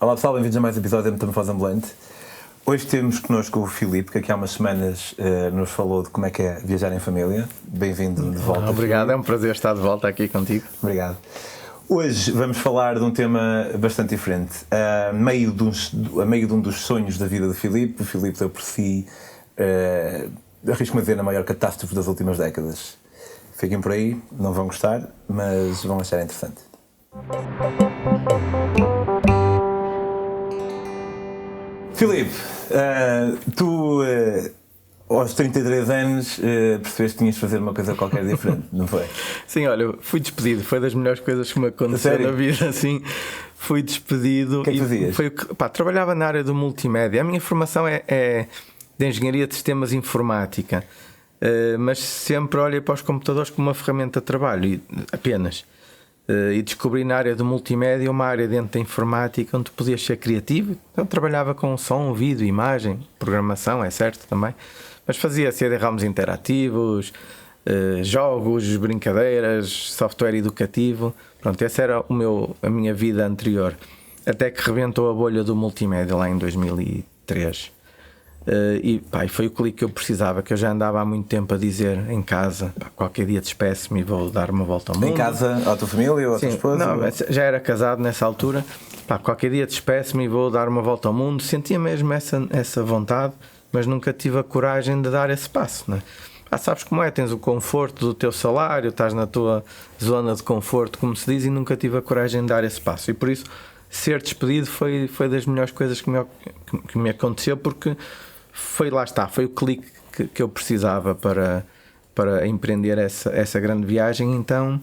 Olá pessoal, bem-vindos a mais um episódio da Metamorfose Ambulante. Hoje temos connosco o Filipe, que aqui há umas semanas nos falou de como é que é viajar em família. Bem-vindo de volta. Obrigado, Filipe. é um prazer estar de volta aqui contigo. Obrigado. Hoje vamos falar de um tema bastante diferente. A meio de um dos sonhos da vida do Filipe, o Filipe deu por si, arrisco-me a dizer, na maior catástrofe das últimas décadas. Fiquem por aí, não vão gostar, mas vão achar interessante. Filipe, tu aos 33 anos percebeste que tinhas de fazer uma coisa qualquer diferente, não foi? Sim, olha, fui despedido, foi das melhores coisas que me aconteceu na vida, assim, fui despedido. O que é que fazias? Trabalhava na área do multimédia, a minha formação é de Engenharia de Sistemas Informática, mas sempre olhei para os computadores como uma ferramenta de trabalho, apenas. E descobri na área do multimédia uma área dentro da informática onde podias ser criativo. Então trabalhava com som, vídeo, imagem, programação, é certo também, mas fazia CD-ROMs interativos, jogos, brincadeiras, software educativo. Pronto, essa era a minha vida anterior, até que rebentou a bolha do multimédia lá em 2003. E foi o clique que eu precisava, que eu já andava há muito tempo a dizer em casa: qualquer dia despeço-me e vou dar uma volta ao mundo. Em casa, à tua família ou à tua esposa? Não, já era casado nessa altura. Qualquer dia despeço-me e vou dar uma volta ao mundo. Sentia mesmo essa vontade, mas nunca tive a coragem de dar esse passo, não é? Sabes como é, tens o conforto do teu salário, estás na tua zona de conforto, como se diz, e nunca tive a coragem de dar esse passo. E por isso, ser despedido foi das melhores coisas que me aconteceu, porque foi o clique que eu precisava para empreender essa grande viagem. Então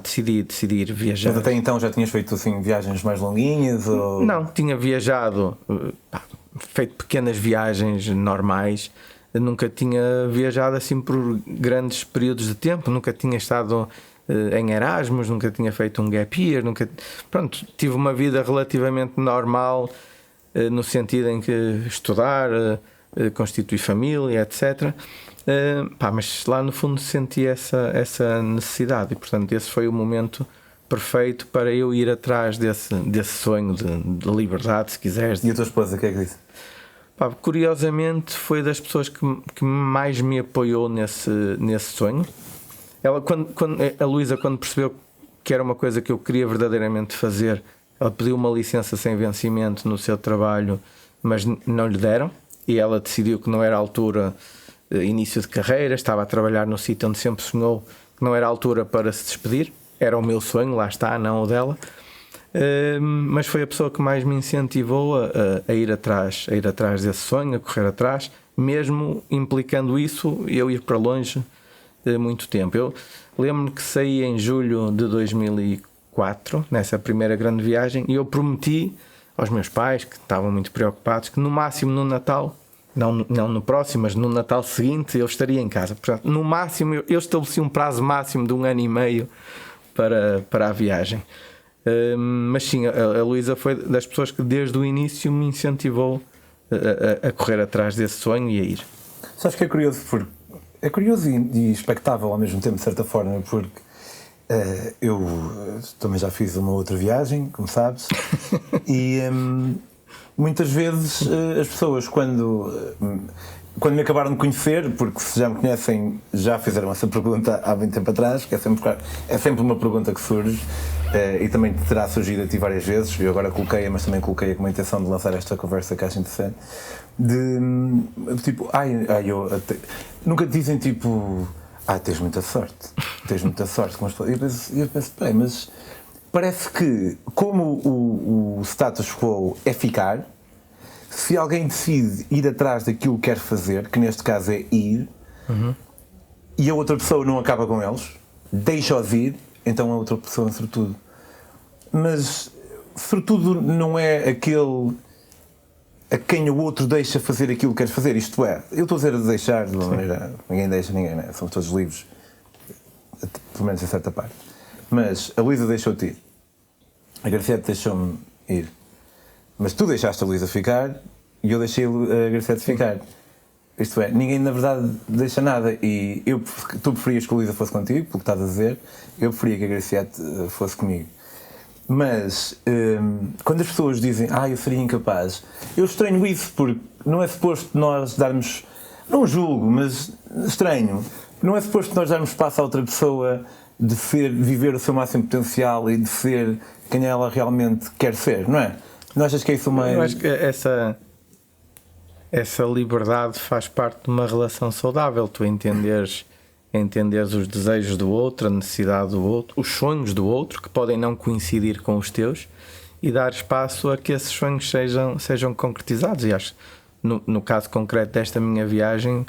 decidi ir viajar. Mas até então já tinhas feito assim viagens mais longuinhas? Ou... Não, tinha viajado, feito pequenas viagens normais. Nunca tinha viajado assim por grandes períodos de tempo, nunca tinha estado em Erasmus, nunca tinha feito um gap year, Pronto, tive uma vida relativamente normal, no sentido em que estudar, constituir família, etc. Mas lá no fundo senti essa necessidade, e portanto esse foi o momento perfeito para eu ir atrás desse sonho de liberdade, se quiseres. E a tua esposa, o que é que disse? Curiosamente foi das pessoas que mais me apoiou nesse sonho. Ela, a Luísa, quando percebeu que era uma coisa que eu queria verdadeiramente fazer, ela pediu uma licença sem vencimento no seu trabalho, mas não lhe deram, e ela decidiu que não era a altura, início de carreira, estava a trabalhar no sítio onde sempre sonhou, que não era a altura para se despedir. Era o meu sonho, lá está, não o dela. Mas foi a pessoa que mais me incentivou a ir atrás desse sonho, a correr atrás, mesmo implicando isso, eu ir para longe muito tempo. Eu lembro-me que saí em julho de 2004, nessa primeira grande viagem, e eu prometi aos meus pais, que estavam muito preocupados, que no máximo no Natal, não no próximo, mas no Natal seguinte, eu estaria em casa. Portanto, no máximo, eu estabeleci um prazo máximo de 1 ano e meio para a viagem. Mas sim, a Luísa foi das pessoas que desde o início me incentivou a correr atrás desse sonho e a ir. Sabes que é curioso e expectável ao mesmo tempo, de certa forma, porque eu também já fiz uma outra viagem, como sabes, e muitas vezes as pessoas quando me acabaram de conhecer, porque se já me conhecem, já fizeram essa pergunta há muito tempo atrás, que é sempre uma pergunta que surge, e também terá surgido a ti várias vezes. Eu agora coloquei-a, mas também coloquei-a com a intenção de lançar esta conversa que acho interessante, de tipo, nunca te dizem tipo, tens muita sorte como eu penso, bem, mas parece que como o status quo é ficar, se alguém decide ir atrás daquilo que quer fazer, que neste caso é ir, e a outra pessoa não acaba com eles, deixa-os ir, então a outra pessoa é sortudo. Mas sortudo não é aquele a quem o outro deixa fazer aquilo que quer fazer. Isto é, eu estou a dizer deixar de uma maneira, ninguém deixa ninguém, né? Somos todos livres, pelo menos em certa parte. Mas a Luísa deixou-te ir, a Graciete deixou-me ir, mas tu deixaste a Luísa ficar e eu deixei a Graciete ficar. Isto é, ninguém na verdade deixa nada, e tu preferias que a Luísa fosse contigo, pelo que estás a dizer, eu preferia que a Graciete fosse comigo. Mas quando as pessoas dizem eu seria incapaz, eu estranho isso, porque não é suposto nós darmos, não julgo, mas estranho, não é suposto nós darmos espaço a outra pessoa de viver o seu máximo potencial e de ser quem ela realmente quer ser, não é? Não achas que é isso mais... Eu acho que essa liberdade faz parte de uma relação saudável, tu entenderes os desejos do outro, a necessidade do outro, os sonhos do outro, que podem não coincidir com os teus, e dar espaço a que esses sonhos sejam concretizados. E acho, no caso concreto desta minha viagem,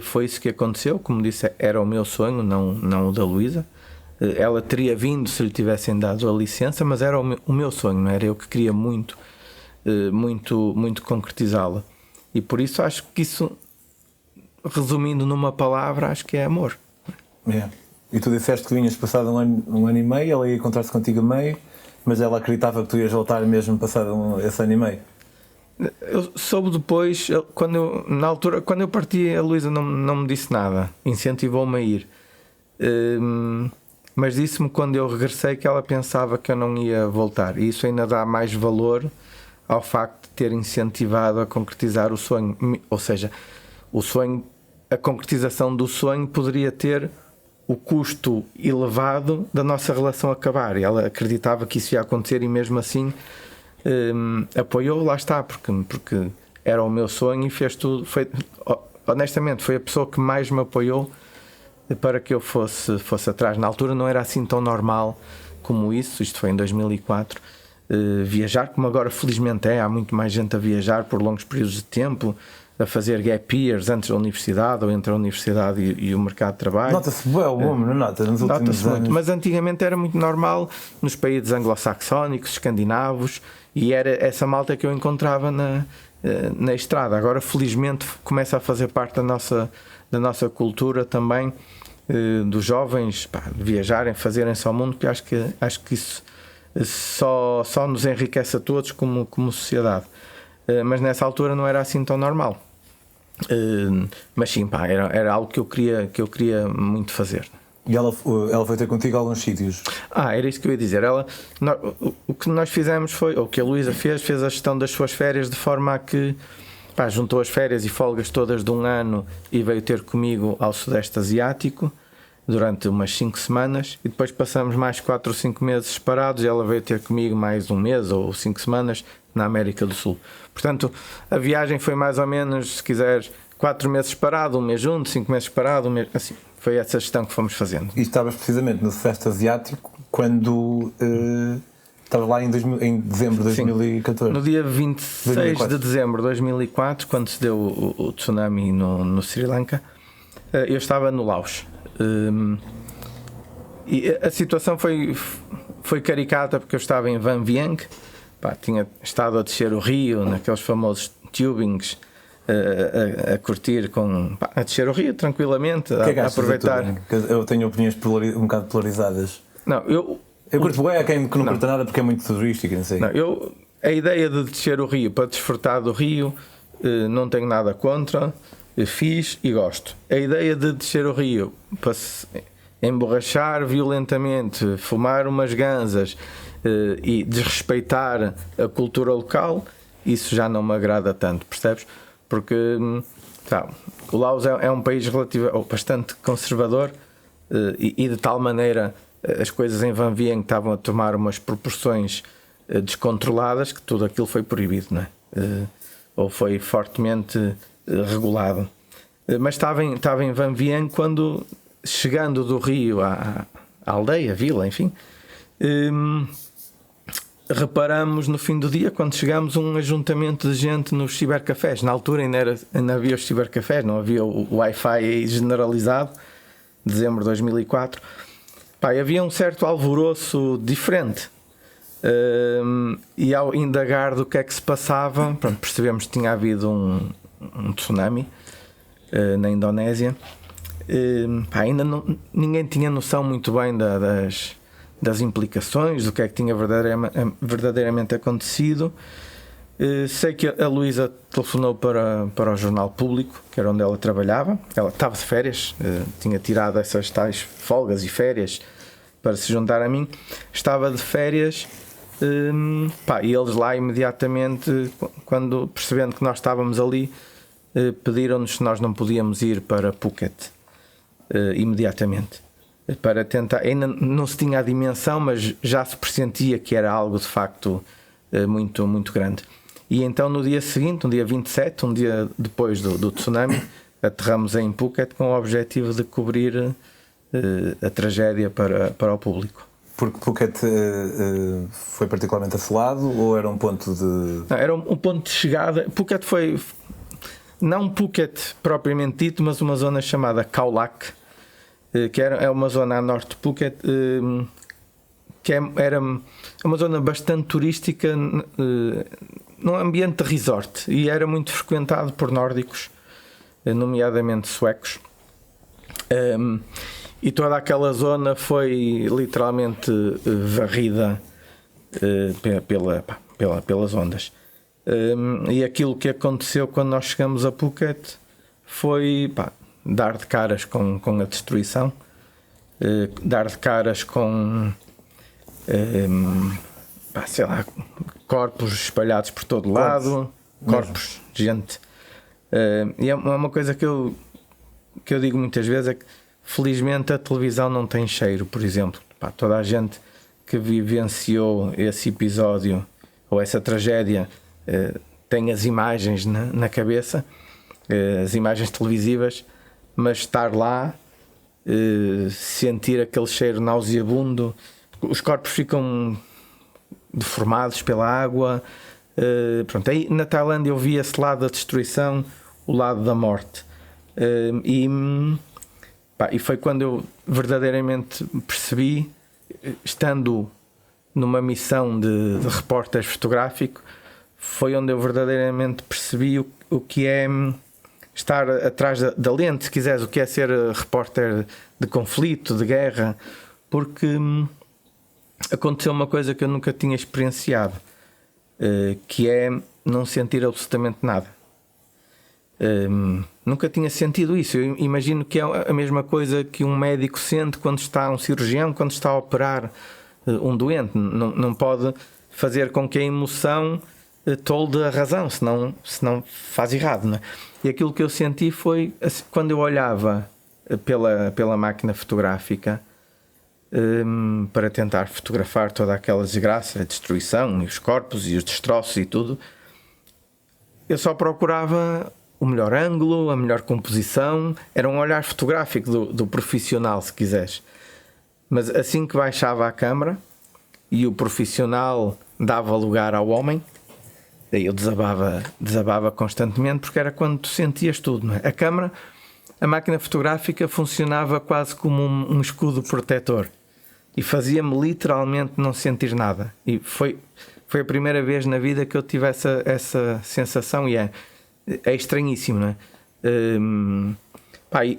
foi isso que aconteceu. Como disse, era o meu sonho, não o da Luísa. Ela teria vindo se lhe tivessem dado a licença, mas era o meu sonho, não era eu que queria muito concretizá-la. E por isso acho que isso, resumindo numa palavra, acho que é amor. E tu disseste que vinhas passado um ano e meio, ela ia encontrar-se contigo a meio, mas ela acreditava que tu ias voltar mesmo passado esse ano e meio? Eu soube depois, na altura, quando eu parti, a Luísa não me disse nada, incentivou-me a ir. Mas disse-me quando eu regressei que ela pensava que eu não ia voltar, e isso ainda dá mais valor ao facto de ter incentivado a concretizar o sonho. Ou seja, o sonho, a concretização do sonho poderia ter o custo elevado da nossa relação acabar, e ela acreditava que isso ia acontecer, e mesmo assim apoiou, lá está, porque era o meu sonho e fez tudo. Honestamente, foi a pessoa que mais me apoiou para que eu fosse atrás. Na altura não era assim tão normal como isso, isto foi em 2004, viajar, como agora felizmente há muito mais gente a viajar por longos períodos de tempo, a fazer gap years antes da universidade ou entre a universidade e o mercado de trabalho. Nota-se bem o boom, não nota? Nos últimos anos. Muito, mas antigamente era muito normal nos países anglo-saxónicos, escandinavos, e era essa malta que eu encontrava na estrada. Agora felizmente começa a fazer parte da nossa cultura também, dos jovens, viajarem, fazerem-se ao mundo, que acho que isso só nos enriquece a todos como sociedade. Mas nessa altura não era assim tão normal. Mas sim, era algo que eu queria muito fazer. E ela foi ter contigo a alguns sítios? Era isso que eu ia dizer. O que nós fizemos foi, ou que a Luísa fez a gestão das suas férias de forma a que juntou as férias e folgas todas de um ano e veio ter comigo ao Sudeste Asiático durante umas 5 semanas, e depois passamos mais 4 ou 5 meses separados, e ela veio ter comigo mais um mês ou 5 semanas na América do Sul. Portanto, a viagem foi mais ou menos, se quiseres, 4 meses separado, um mês junto, 5 meses separado, um mês, assim, foi essa gestão que fomos fazendo. E estavas precisamente no Sudeste Asiático quando estavas lá em dezembro de 2014? No dia 26 2004. De dezembro de 2004, quando se deu o tsunami no Sri Lanka, eu estava no Laos. E a situação foi caricata, porque eu estava em Van Vieng, tinha estado a descer o rio naqueles famosos tubings, a curtir a descer o rio tranquilamente, a aproveitar. Eu tenho opiniões um bocado polarizadas. Eu curto bem quem não curta nada porque é muito turístico, não sei. A ideia de descer o rio para desfrutar do rio, não tenho nada contra. Fiz e gosto. A ideia de descer o rio para se emborrachar violentamente, fumar umas ganzas e desrespeitar a cultura local, isso já não me agrada tanto, percebes? Porque o Laos é um país bastante conservador, e de tal maneira as coisas em Van Vieng estavam a tomar umas proporções descontroladas que tudo aquilo foi proibido, não é? Ou foi fortemente regulado. Mas estava em Van Vieng quando, chegando do rio à aldeia, vila, enfim, reparamos no fim do dia, quando chegámos, um ajuntamento de gente nos cibercafés. Na altura ainda havia os cibercafés, não havia o Wi-Fi generalizado, dezembro de 2004. Havia um certo alvoroço diferente. E ao indagar do que é que se passava, percebemos que tinha havido um tsunami na Indonésia. Ainda ninguém tinha noção muito bem das implicações, do que é que tinha verdadeiramente acontecido. Sei que a Luísa telefonou para o Jornal Público, que era onde ela trabalhava. Ela estava de férias, tinha tirado essas tais folgas e férias para se juntar a mim. Estava de férias E eles lá imediatamente, quando percebendo que nós estávamos ali, pediram-nos se nós não podíamos ir para Phuket imediatamente, para tentar. Ainda não se tinha a dimensão, mas já se pressentia que era algo de facto muito, muito grande. E então no dia seguinte, no dia 27, um dia depois do tsunami, aterramos em Phuket com o objetivo de cobrir a tragédia para o público. Porque Phuket foi particularmente assolado ou era um ponto de... Não, era um ponto de chegada. Phuket foi, não Phuket propriamente dito, mas uma zona chamada Khao Lak, que é uma zona a norte de Phuket, que era uma zona bastante turística, num ambiente de resort, e era muito frequentado por nórdicos, nomeadamente suecos. E toda aquela zona foi literalmente varrida pelas ondas. E aquilo que aconteceu quando nós chegamos a Phuket foi dar de caras com a destruição, dar de caras com corpos espalhados por todo lado, corpos de gente. E é uma coisa que eu digo muitas vezes, é que felizmente a televisão não tem cheiro, por exemplo. Toda a gente que vivenciou esse episódio ou essa tragédia tem as imagens na cabeça, as imagens televisivas, mas estar lá, sentir aquele cheiro nauseabundo, os corpos ficam deformados pela água. Pronto, aí na Tailândia eu vi esse lado da destruição, o lado da morte. E foi quando eu verdadeiramente percebi, estando numa missão de repórter fotográfico, foi onde eu verdadeiramente percebi o que é estar atrás da lente, se quiseres, o que é ser repórter de conflito, de guerra, porque aconteceu uma coisa que eu nunca tinha experienciado, que é não sentir absolutamente nada. Nunca tinha sentido isso. Eu imagino que é a mesma coisa que um médico sente quando está um cirurgião, quando está a operar um doente. Não pode fazer com que a emoção tolde a razão, senão faz errado, não é? E aquilo que eu senti foi, quando eu olhava pela máquina fotográfica para tentar fotografar toda aquela desgraça, a destruição, e os corpos e os destroços e tudo, eu só procurava o melhor ângulo, a melhor composição. Era um olhar fotográfico do profissional, se quiseres. Mas assim que baixava a câmara e o profissional dava lugar ao homem, daí eu desabava constantemente, porque era quando tu sentias tudo, não é? A máquina fotográfica funcionava quase como um escudo protetor e fazia-me literalmente não sentir nada. E foi a primeira vez na vida que eu tive essa sensação, e é estranhíssimo, não é?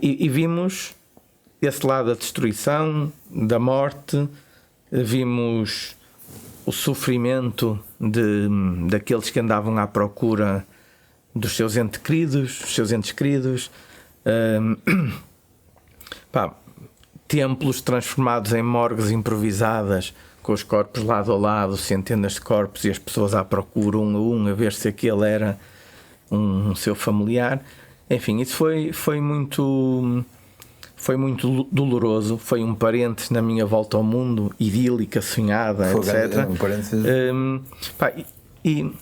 E vimos esse lado da destruição, da morte, vimos o sofrimento daqueles que andavam à procura dos seus entes queridos, templos transformados em morgues improvisadas, com os corpos lado a lado, centenas de corpos, e as pessoas à procura um a um, a ver se aquele era um seu familiar. Enfim, isso foi muito doloroso. Foi um parente na minha volta ao mundo, idílica, sonhada, etc. E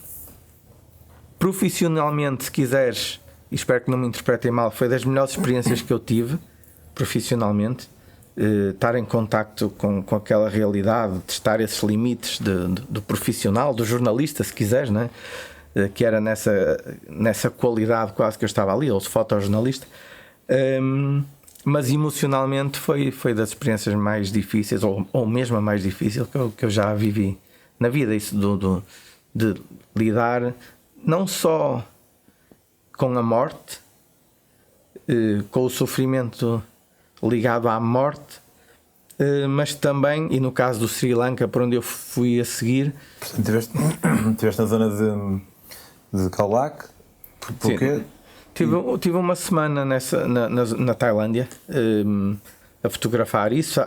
profissionalmente, se quiseres, e espero que não me interpretem mal, foi das melhores experiências que eu tive profissionalmente. Estar em contacto com aquela realidade, testar esses limites do profissional, do jornalista, se quiseres, não é? Que era nessa qualidade quase que eu estava ali, ou fotojornalista. Mas emocionalmente foi das experiências mais difíceis, ou mesmo a mais difícil que eu já vivi na vida. Isso de lidar não só com a morte, com o sofrimento ligado à morte, mas também, e no caso do Sri Lanka, para onde eu fui a seguir. Portanto, estiveste na zona de Khao Lak? Porquê? Tive uma semana na Tailândia a fotografar isso.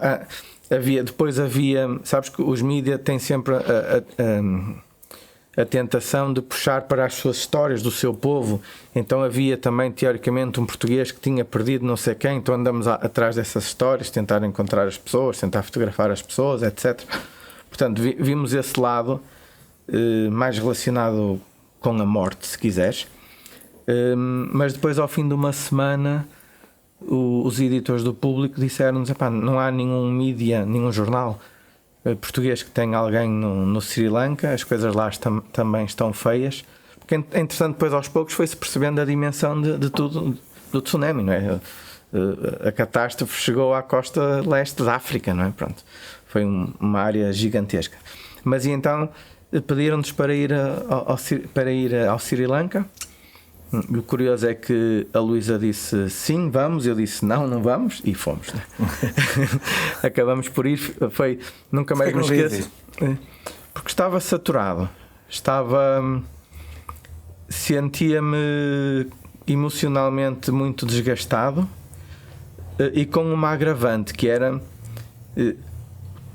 depois havia, sabes que os mídias têm sempre a tentação de puxar para as suas histórias do seu povo. Então havia também teoricamente um português que tinha perdido não sei quem, então andamos atrás dessas histórias, tentar encontrar as pessoas, tentar fotografar as pessoas, etc. Portanto, vimos esse lado mais relacionado com a morte, se quiseres. Mas depois, ao fim de uma semana, os editores do Público disseram-nos: não há nenhum mídia, nenhum jornal português que tenha alguém no Sri Lanka, as coisas lá também estão feias. Porque, entretanto, depois aos poucos foi-se percebendo a dimensão de tudo, do tsunami, não é? A catástrofe chegou à costa leste da África, não é? Pronto, foi uma área gigantesca. Mas e então pediram-nos para ir ao Sri Lanka. O curioso é que a Luísa disse sim, vamos. Eu disse não vamos, e fomos, né? Acabamos por ir. Nunca mais me esqueço, porque estava saturado, sentia-me emocionalmente muito desgastado, e com uma agravante que era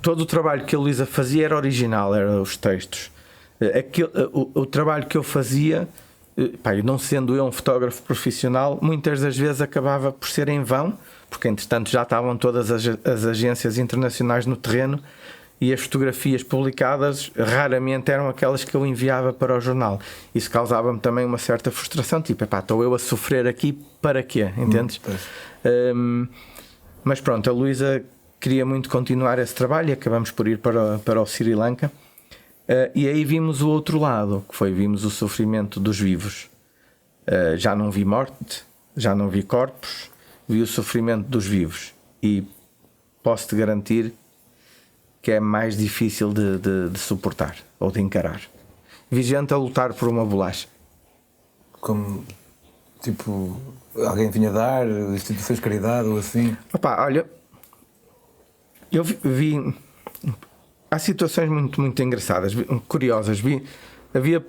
todo o trabalho que a Luísa fazia era original, eram os textos. O trabalho que eu fazia, não sendo eu um fotógrafo profissional, muitas das vezes acabava por ser em vão, porque entretanto já estavam todas as agências internacionais no terreno e as fotografias publicadas raramente eram aquelas que eu enviava para o jornal. Isso causava-me também uma certa frustração, tipo, estou eu a sofrer aqui para quê? Entendes? Mas pronto, a Luísa queria muito continuar esse trabalho e acabamos por ir para o Sri Lanka. E aí vimos o outro lado, vimos o sofrimento dos vivos. Já não vi morte, já não vi corpos, vi o sofrimento dos vivos. E posso-te garantir que é mais difícil de suportar ou de encarar. Vi gente a lutar por uma bolacha. Como, tipo, alguém vinha dar, instituições de caridade ou assim? Olha, eu vi há situações muito, muito engraçadas, curiosas. Havia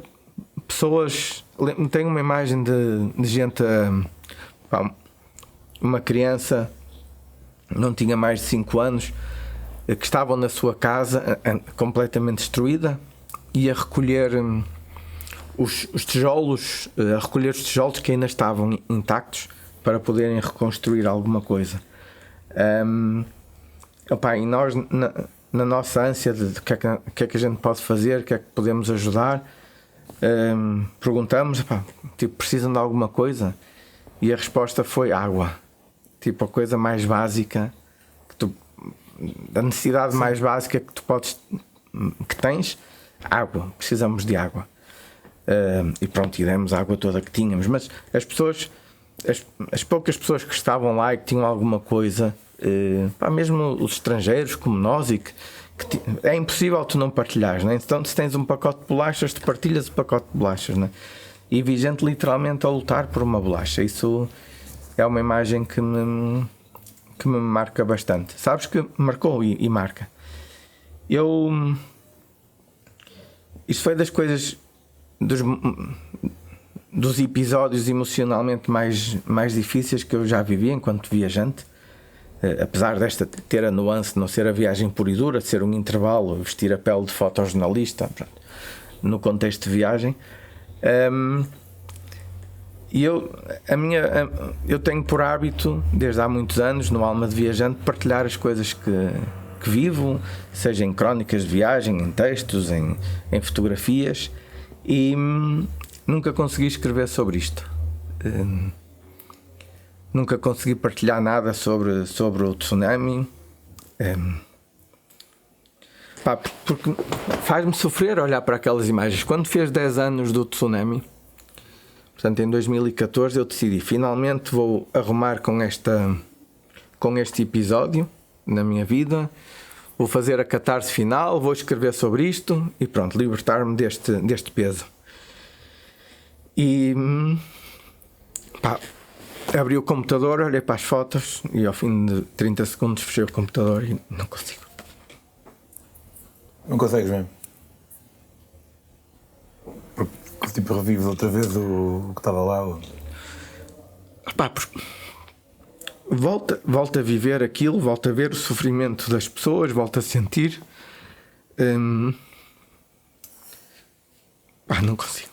pessoas. Tenho uma imagem de gente. Uma criança, não tinha mais de 5 anos, que estavam na sua casa completamente destruída e a recolher os tijolos, que ainda estavam intactos para poderem reconstruir alguma coisa. E nós, na nossa ânsia de o que é que a gente pode fazer, o que é que podemos ajudar, perguntamos, precisam de alguma coisa? E a resposta foi água. Tipo, a coisa mais básica, a necessidade mais básica que tens, água. Precisamos de água. E pronto, e demos a água toda que tínhamos. Mas as pessoas, as poucas pessoas que estavam lá e que tinham alguma coisa, mesmo os estrangeiros como nós, e que é impossível tu não partilhares, né? Então, se tens um pacote de bolachas, tu partilhas o pacote de bolachas, né? E vi gente literalmente a lutar por uma bolacha. Isso é uma imagem que me marca bastante. Sabes que marcou e marca. Isso foi das coisas, dos episódios emocionalmente mais difíceis que eu já vivi enquanto viajante. Apesar desta ter a nuance de não ser a viagem pura e dura, de ser um intervalo, vestir a pele de fotojornalista, no contexto de viagem. E eu tenho por hábito, desde há muitos anos, no Alma de Viajante, partilhar as coisas que vivo, seja em crónicas de viagem, em textos, em fotografias, e nunca consegui escrever sobre isto. Nunca consegui partilhar nada sobre o tsunami. Porque faz-me sofrer olhar para aquelas imagens. Quando fez 10 anos do tsunami, portanto em 2014, eu decidi, finalmente vou arrumar com este episódio na minha vida, vou fazer a catarse final, vou escrever sobre isto e pronto, libertar-me deste peso. E abri o computador, olhei para as fotos e ao fim de 30 segundos fechei o computador e não consigo. Não consegues mesmo? Porque tipo revives outra vez o que estava lá? volta a viver aquilo, volta a ver o sofrimento das pessoas, volta a sentir. Não consigo.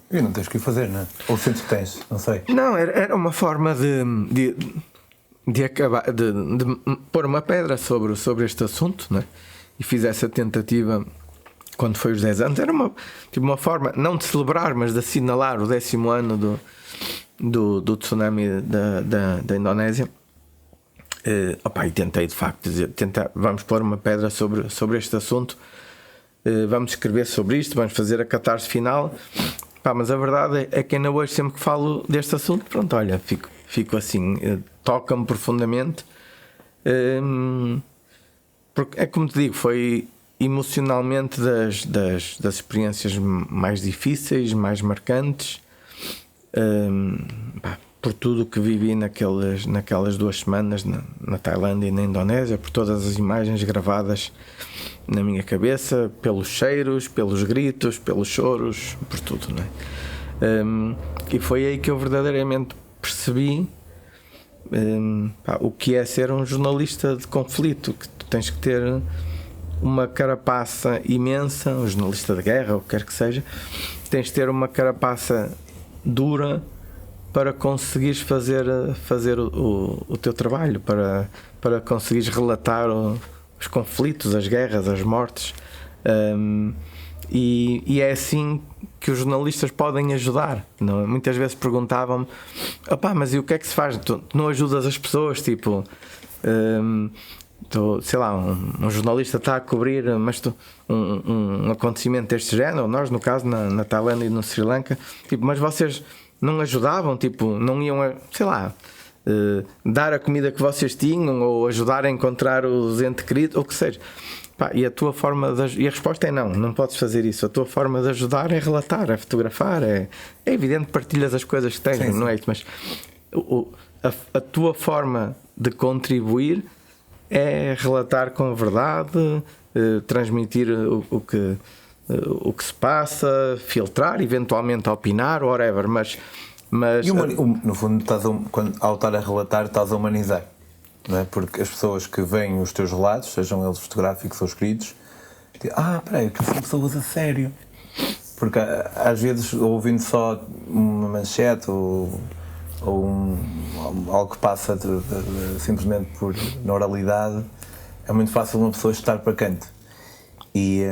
E não tens o que fazer, não é? Ou sentes que tens, não sei. Não, era uma forma de acabar, de pôr uma pedra sobre este assunto, né? E fiz essa tentativa quando foi os 10 anos. Era uma forma, não de celebrar, mas de assinalar o 10º ano do tsunami da Indonésia. E tentei de facto dizer, vamos pôr uma pedra sobre este assunto, vamos escrever sobre isto, vamos fazer a catarse final. Mas a verdade é que ainda hoje, sempre que falo deste assunto, pronto, olha, fico assim, toca-me profundamente, porque é como te digo, foi emocionalmente das experiências mais difíceis, mais marcantes, por tudo o que vivi naquelas 2 semanas na Tailândia e na Indonésia, por todas as imagens gravadas na minha cabeça, pelos cheiros, pelos gritos, pelos choros, por tudo, não é? E foi aí que eu verdadeiramente percebi o que é ser um jornalista de conflito, que tu tens que ter uma carapaça imensa, um jornalista de guerra, ou o que quer que seja, tens de ter uma carapaça dura para conseguires fazer o teu trabalho, para conseguires relatar os conflitos, as guerras, as mortes, e é assim que os jornalistas podem ajudar, não? Muitas vezes perguntavam-me: mas e o que é que se faz? Tu não ajudas as pessoas? Tipo, sei lá, um jornalista está a cobrir um acontecimento deste género, nós no caso na Tailândia e no Sri Lanka, tipo, mas vocês não ajudavam? Tipo, não iam sei lá, dar a comida que vocês tinham, ou ajudar a encontrar os entes queridos, ou o que seja. E a tua forma e a resposta é não podes fazer isso. A tua forma de ajudar é relatar, é fotografar, é evidente que partilhas as coisas que tens, sim, não é? Mas a tua forma de contribuir é relatar com verdade, transmitir o que se passa, filtrar, eventualmente opinar, whatever, mas e no fundo, ao estar a relatar, estás a humanizar, não é? Porque as pessoas que veem os teus relatos, sejam eles fotográficos ou escritos, dizem: peraí, que são pessoas a sério. Porque às vezes, ouvindo só uma manchete ou algo que passa simplesmente na oralidade, é muito fácil uma pessoa estar para canto. E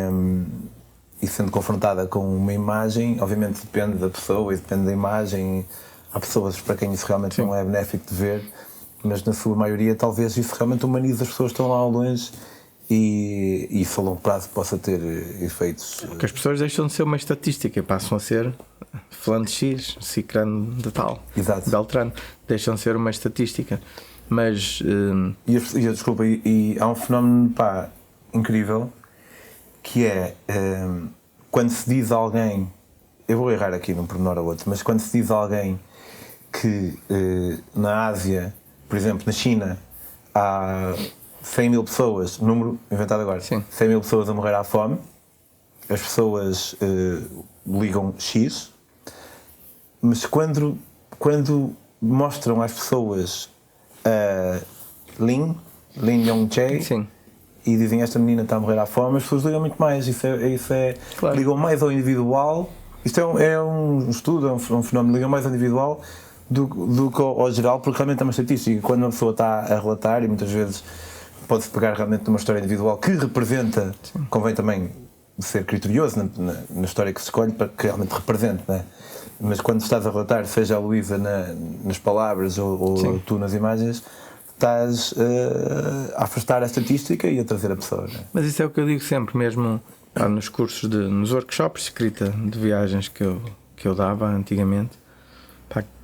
sendo confrontada com uma imagem, obviamente depende da pessoa e depende da imagem. Há pessoas para quem isso realmente, sim, não é benéfico de ver, mas na sua maioria talvez isso realmente humaniza as pessoas que estão lá ao longe, e isso a longo prazo possa ter efeitos. Porque as pessoas deixam de ser uma estatística e passam a ser fulano de X, cicrano de tal, exato, Beltrano, deixam de ser uma estatística. Mas desculpa, e há um fenómeno incrível, que é quando se diz a alguém, eu vou errar aqui num pormenor ou outro, mas quando se diz a alguém que na Ásia, por exemplo, na China, há 100 mil pessoas, número inventado agora, sim, 100 mil pessoas a morrer à fome, as pessoas ligam X, mas quando mostram às pessoas Lin Yong-jae, sim, e dizem: esta menina está a morrer à fome, as pessoas ligam muito mais. Isso é claro. Ligam mais ao individual. Isto é um estudo, é um fenómeno. Ligam mais ao individual do que ao geral, porque realmente é uma estatística. Quando uma pessoa está a relatar, e muitas vezes pode-se pegar realmente numa história individual que representa, sim, convém também ser criterioso na história que se escolhe para que realmente represente, não é? Mas quando estás a relatar, seja a Luísa nas palavras ou tu nas imagens, estás a afastar a estatística e a trazer a pessoa, não é? Mas isso é o que eu digo sempre, mesmo nos cursos, nos workshops de escrita de viagens que eu dava antigamente,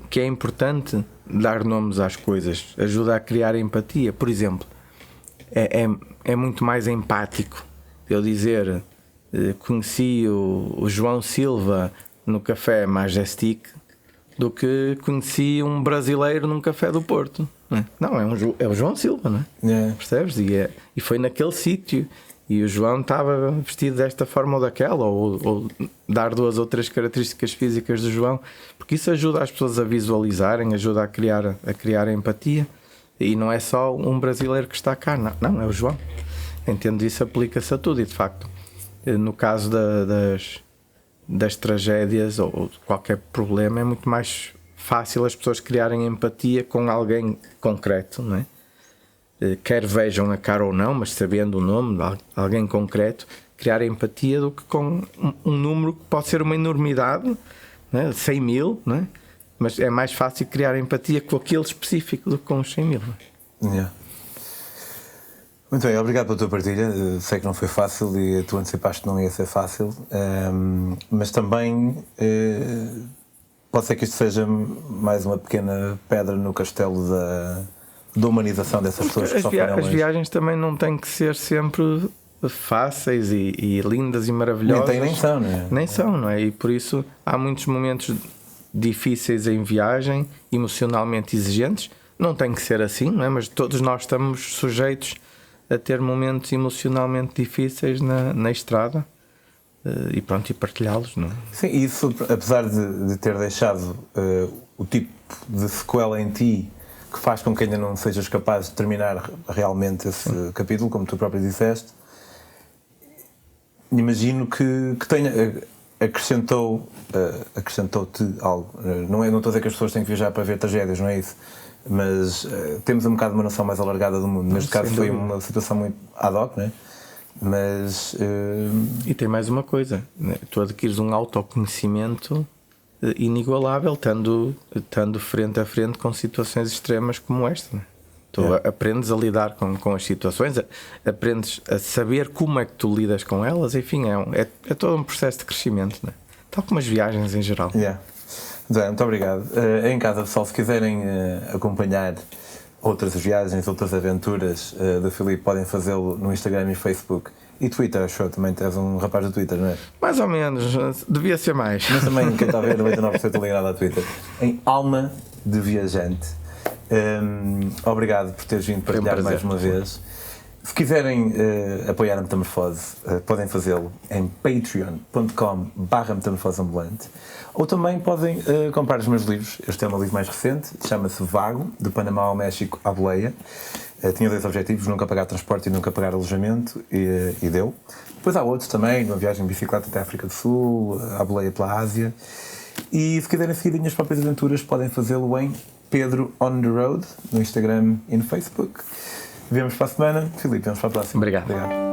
que é importante dar nomes às coisas, ajuda a criar empatia. Por exemplo, é muito mais empático eu dizer: conheci o João Silva no Café Majestic, do que conheci um brasileiro num café do Porto. Não, é o João Silva, não é? Yeah. Percebes? E foi naquele sítio, E o João estava vestido desta forma ou daquela, ou dar 2 ou 3 características físicas do João, porque isso ajuda as pessoas a visualizarem, ajuda a criar empatia. E não é só um brasileiro que está cá, não, é o João. Entendo isso, aplica-se a tudo. E de facto, no caso das tragédias ou de qualquer problema, é muito mais fácil as pessoas criarem empatia com alguém concreto, não é? Quer vejam a cara ou não, mas sabendo o nome de alguém concreto, criar empatia do que com um número que pode ser uma enormidade, não é? 100 mil, não é? Mas é mais fácil criar empatia com aquele específico do que com os 100 mil. Não é? Yeah. Muito bem, obrigado pela tua partilha. Sei que não foi fácil e tu antecipaste que não ia ser fácil, mas também pode ser que isto seja mais uma pequena pedra no castelo da humanização dessas pessoas que sofrem as viagens também não têm que ser sempre fáceis e lindas e maravilhosas. Nem são, não é? Nem são, não é? E por isso há muitos momentos difíceis em viagem, emocionalmente exigentes. Não tem que ser assim, não é? Mas todos nós estamos sujeitos a ter momentos emocionalmente difíceis na estrada e pronto, e partilhá-los, não é? Sim, isso, apesar de ter deixado o tipo de sequela em ti que faz com que ainda não sejas capaz de terminar realmente esse capítulo, como tu próprio disseste, imagino que tenha acrescentou-te algo. Não estou a dizer que as pessoas têm que viajar para ver tragédias, não é isso, mas temos um bocado uma noção mais alargada do mundo. Neste caso foi uma situação muito ad hoc, não é? Mas e tem mais uma coisa, né? Tu adquires um autoconhecimento inigualável estando frente a frente com situações extremas como esta, né? Tu aprendes a lidar com as situações, aprendes a saber como é que tu lidas com elas. Enfim, é todo um processo de crescimento, né? Tal como as viagens em geral. Muito obrigado. Em casa, pessoal, se quiserem acompanhar outras viagens, outras aventuras do Filipe, podem fazê-lo no Instagram e Facebook. E Twitter, acho que também tens um rapaz do Twitter, não é? Mais ou menos, devia ser mais. Mas também, quem está a ver, 99% ligado ao Twitter. Em Alma de Viajante. Obrigado por teres vindo partilhar mais uma vez. Se quiserem apoiar a Metamorfose, podem fazê-lo em patreon.com/metamorfoseambulante, ou também podem comprar os meus livros. Este é o meu livro mais recente, chama-se Vago, de Panamá ao México à Boleia. Tinha 2 objetivos: nunca pagar transporte e nunca pagar alojamento, e deu. Depois há outros também, uma viagem de bicicleta até a África do Sul, à Boleia pela Ásia. E se quiserem seguir as minhas próprias aventuras, podem fazê-lo em Pedro on the Road, no Instagram e no Facebook. Vemos para a semana. Filipe, vemos para a próxima. Obrigado.